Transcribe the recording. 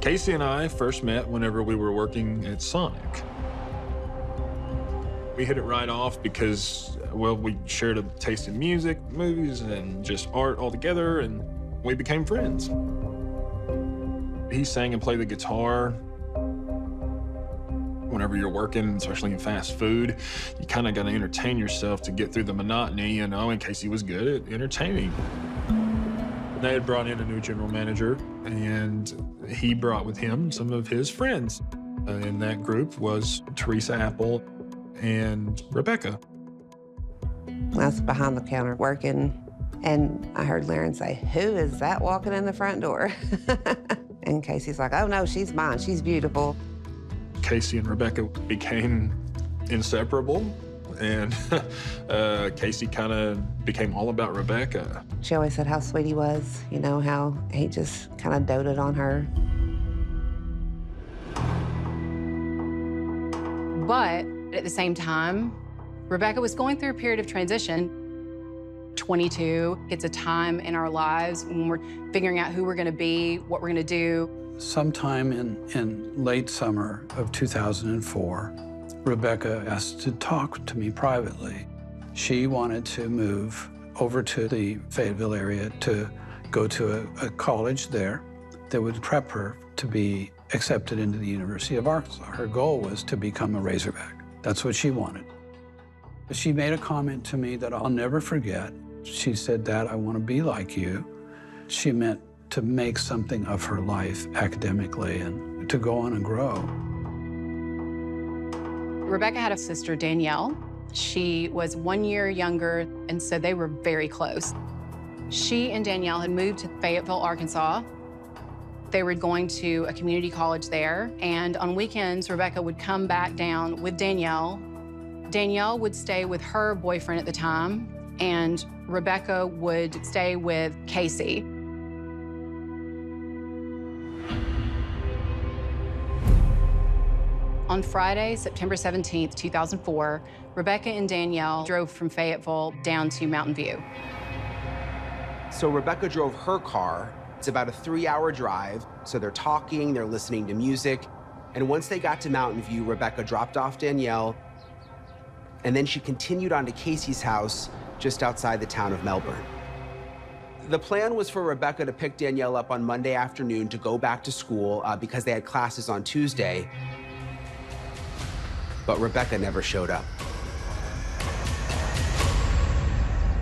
Casey and I first met whenever we were working at Sonic. We hit it right off because, well, we shared a taste in music, movies, and just art all together, and we became friends. He sang and played the guitar. Whenever you're working, especially in fast food, you kind of got to entertain yourself to get through the monotony, and Casey was good at entertaining. They had brought in a new general manager, and he brought with him some of his friends. In that group was Teresa Apple and Rebekah. I was behind the counter working, and I heard Laren say, "Who is that walking in the front door?" And Casey's like, "Oh, no, she's mine. She's beautiful." Casey and Rebekah became inseparable, and Casey kind of became all about Rebekah. She always said how sweet he was, you know, how he just kind of doted on her. But at the same time, Rebekah was going through a period of transition. 22, it's a time in our lives when we're figuring out who we're going to be, what we're going to do. Sometime in late summer of 2004, Rebekah asked to talk to me privately. She wanted to move over to the Fayetteville area to go to a college there that would prep her to be accepted into the University of Arkansas. Her goal was to become a Razorback. That's what she wanted. She made a comment to me that I'll never forget. She said, "Dad, I want to be like you." She meant to make something of her life academically and to go on and grow. Rebekah had a sister, Danielle. She was 1 year younger, and so they were very close. She and Danielle had moved to Fayetteville, Arkansas. They were going to a community college there, and on weekends, Rebekah would come back down with Danielle. Danielle would stay with her boyfriend at the time, and Rebekah would stay with Casey. On Friday, September 17th, 2004, Rebekah and Danielle drove from Fayetteville down to Mountain View. So Rebekah drove her car. It's about a 3-hour drive. So they're talking, they're listening to music. And once they got to Mountain View, Rebekah dropped off Danielle. And then she continued on to Casey's house just outside the town of Melbourne. The plan was for Rebekah to pick Danielle up on Monday afternoon to go back to school because they had classes on Tuesday. But Rebekah never showed up.